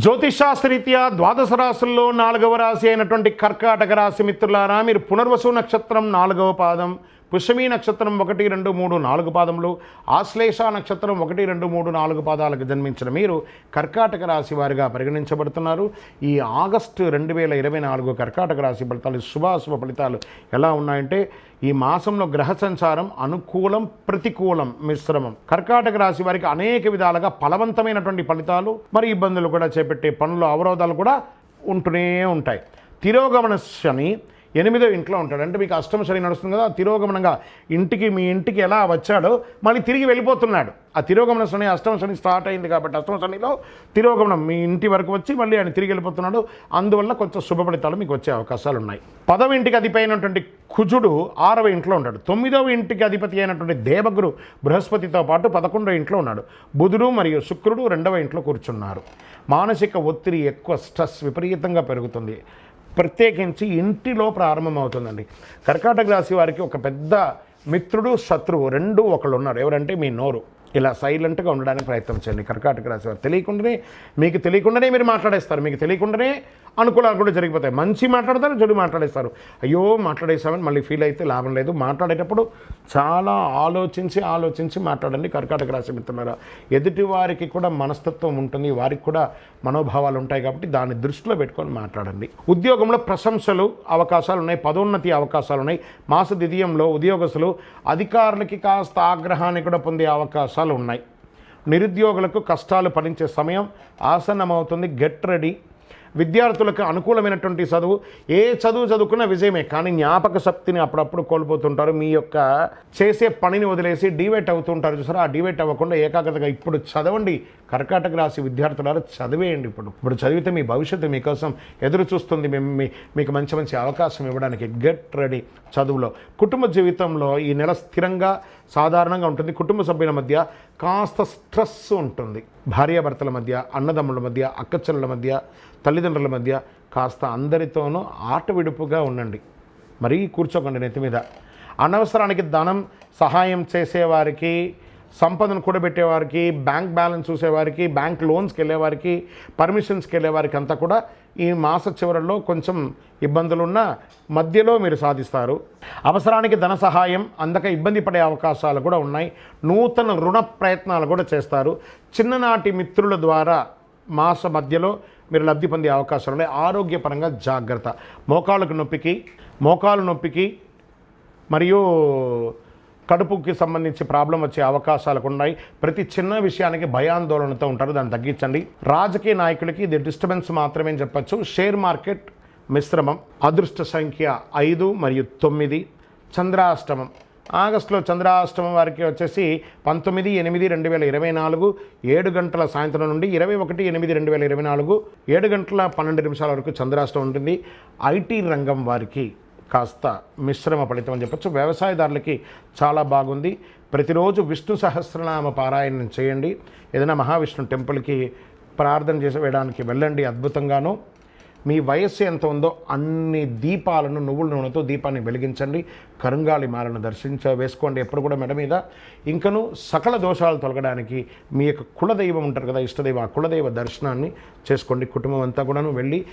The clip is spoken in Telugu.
జ్యోతిషాస్త్రరీత్యా ద్వాదశ రాశుల్లో 4వ రాశి అయినటువంటి కర్కాటక రాశి మిత్రులారా, మీరు పునర్వసు నక్షత్రం 4వ పాదం, పుష్యమీ నక్షత్రం 1, 2, 3, 4 పాదములు, ఆశ్లేష నక్షత్రం 1, 2, 3, 4 పాదాలకు జన్మించిన మీరు కర్కాటక రాశి వారిగా పరిగణించబడుతున్నారు. ఈ ఆగస్టు 2024 కర్కాటక రాశి ఫలితాలు, శుభాశుభ ఫలితాలు ఎలా ఉన్నాయంటే, ఈ మాసంలో గ్రహ సంచారం అనుకూలం, ప్రతికూలం, మిశ్రమం. కర్కాటక రాశి వారికి అనేక విధాలుగా ఫలవంతమైనటువంటి ఫలితాలు, మరి ఇబ్బందులు కూడా చేపట్టే పనులు, అవరోధాలు కూడా ఉంటూనే ఉంటాయి. తిరోగమన శని 8వ ఇంట్లో ఉంటాడు. అంటే మీకు అష్టమ శని నడుస్తుంది కదా, తిరోగమనంగా మీ ఇంటికి ఎలా వచ్చాడో మళ్ళీ తిరిగి వెళ్ళిపోతున్నాడు. ఆ తిరోగమన శని, అష్టమ శని స్టార్ట్ అయింది కాబట్టి అష్టమ శనిలో తిరోగమనం మీ ఇంటి వరకు వచ్చి మళ్ళీ ఆయన తిరిగి వెళ్ళిపోతున్నాడు. అందువల్ల కొంచెం శుభ ఫలితాలు మీకు వచ్చే అవకాశాలు ఉన్నాయి. 10వ ఇంటికి అధిపతి అయినటువంటి కుజుడు 6వ ఇంట్లో ఉంటాడు. 9వ ఇంటికి అధిపతి అయినటువంటి దేవగురు బృహస్పతితో పాటు 11వ ఇంట్లో ఉన్నాడు. బుధుడు మరియు శుక్రుడు 2వ ఇంట్లో కూర్చున్నారు. మానసిక ఒత్తిడి ఎక్కువ, స్ట్రెస్ విపరీతంగా పెరుగుతుంది. ప్రత్యేకించి ఇంటిలో ప్రారంభమవుతుందండి. కర్కాటక రాశి వారికి ఒక పెద్ద మిత్రుడు, శత్రువు రెండు ఒకళ్ళు ఉన్నారు. ఎవరంటే మీ నోరు. ఇలా సైలెంట్గా ఉండడానికి ప్రయత్నం చేయండి. కర్కాటక రాశి వారు మీకు తెలియకుండానే మీరు మాట్లాడేస్తారు. మీకు తెలియకుండానే అనుకూలాలు కూడా జరిగిపోతాయి. మంచి మాట్లాడతారు, చెడు మాట్లాడేస్తారు. అయ్యో మాట్లాడేస్తామని మళ్ళీ ఫీల్ అయితే లాభం లేదు. మాట్లాడేటప్పుడు చాలా ఆలోచించి మాట్లాడండి. కర్కాటక రాశి మిత్రులారా, ఎదుటి వారికి కూడా మనస్తత్వం ఉంటుంది, వారికి కూడా మనోభావాలు ఉంటాయి కాబట్టి దాన్ని దృష్టిలో పెట్టుకొని మాట్లాడండి. ఉద్యోగంలో ప్రశంసలు అవకాశాలు ఉన్నాయి, పదోన్నతి అవకాశాలు ఉన్నాయి. మాస ద్వితీయంలో ఉద్యోగస్తులు అధికారులకి కాస్త ఆగ్రహాన్ని కూడా పొందే అవకాశాలు ఉన్నాయి. నిరుద్యోగులకు కష్టాలు ఫలించే సమయం ఆసన్నమవుతుంది. Get ready. విద్యార్థులకు అనుకూలమైనటువంటి చదువు, ఏ చదువు చదువుకున్న విజయమే, కానీ జ్ఞాపక శక్తిని అప్పుడప్పుడు కోల్పోతుంటారు. మీ యొక్క చేసే పనిని వదిలేసి డివైట్ అవుతుంటారు చూసారా, ఆ డివైట్ అవ్వకుండా ఏకాగ్రతగా ఇప్పుడు చదవండి. కర్కాటక రాశి విద్యార్థులారా, చదివేయండి. ఇప్పుడు చదివితే మీ భవిష్యత్తు మీకోసం ఎదురు చూస్తుంది. మీకు మంచి అవకాశం ఇవ్వడానికి. గెట్ రెడీ చదువులో. కుటుంబ జీవితంలో ఈ నెల స్థిరంగా సాధారణంగా ఉంటుంది. కుటుంబ సభ్యుల మధ్య కాస్త స్ట్రెస్ ఉంటుంది. భార్యాభర్తల మధ్య, అన్నదమ్ముల మధ్య, అక్కచెల్లెల మధ్య, తల్లిదండ్రుల మధ్య కాస్త అందరితోనూ ఆట విడుపుగా ఉండండి. మరీ కూర్చోకండి నెత్తి మీద. అనవసరానికి ధనం సహాయం చేసేవారికి, సంపదను కూడబెట్టేవారికి, బ్యాంక్ బ్యాలెన్స్ చూసేవారికి, బ్యాంక్ లోన్స్కి వెళ్ళేవారికి, పర్మిషన్స్కి వెళ్ళేవారికి అంతా కూడా ఈ మాస చివరల్లో కొంచెం ఇబ్బందులున్న మధ్యలో మీరు సాధిస్తారు. అవసరానికి ధన సహాయం అందక ఇబ్బంది పడే అవకాశాలు కూడా ఉన్నాయి. నూతన రుణ ప్రయత్నాలు కూడా చేస్తారు. చిన్ననాటి మిత్రుల ద్వారా మాస మధ్యలో మీరు లబ్ధి పొందే అవకాశాలు ఉన్నాయి. ఆరోగ్యపరంగా జాగ్రత్త. మోకాలు నొప్పికి మరియు కడుపుకి సంబంధించి ప్రాబ్లం వచ్చే అవకాశాలు ఉన్నాయి. ప్రతి చిన్న విషయానికి భయాందోళనతో ఉంటారు, దాన్ని తగ్గించండి. రాజకీయ నాయకులకి ఇది డిస్టర్బెన్స్ మాత్రమే చెప్పచ్చు. షేర్ మార్కెట్ మిశ్రమం. అదృష్ట సంఖ్య 5 మరియు 9. చంద్రాష్టమం. ఆగస్టులో చంద్రాష్టమం వారికి వచ్చేసి 19/8/2024 7 గంటల సాయంత్రం నుండి 21/8/2024 7 గంటల 12 నిమిషాల వరకు చంద్రాష్టమం ఉంటుంది. ఐటీ రంగం వారికి కాస్త మిశ్రమ ఫలితం అని చెప్పచ్చు. వ్యవసాయదారులకి చాలా బాగుంది. ప్రతిరోజు విష్ణు సహస్రనామ పారాయణం చేయండి. ఏదైనా మహావిష్ణు టెంపుల్కి ప్రార్థన చేసి వేయడానికి వెళ్ళండి. అద్భుతంగాను మీ వయస్సు ఎంత ఉందో అన్ని దీపాలను, నువ్వుల నూనెతో దీపాన్ని వెలిగించండి. కరుంగాలి మాలను వేసుకోండి ఎప్పుడు కూడా మెడ మీద. ఇంకను సకల దోషాలు తొలగడానికి మీ యొక్క కులదైవం ఉంటారు కదా, ఇష్టదైవం, ఆ కులదైవ దర్శనాన్ని చేసుకోండి. కుటుంబం అంతా కూడాను వెళ్ళి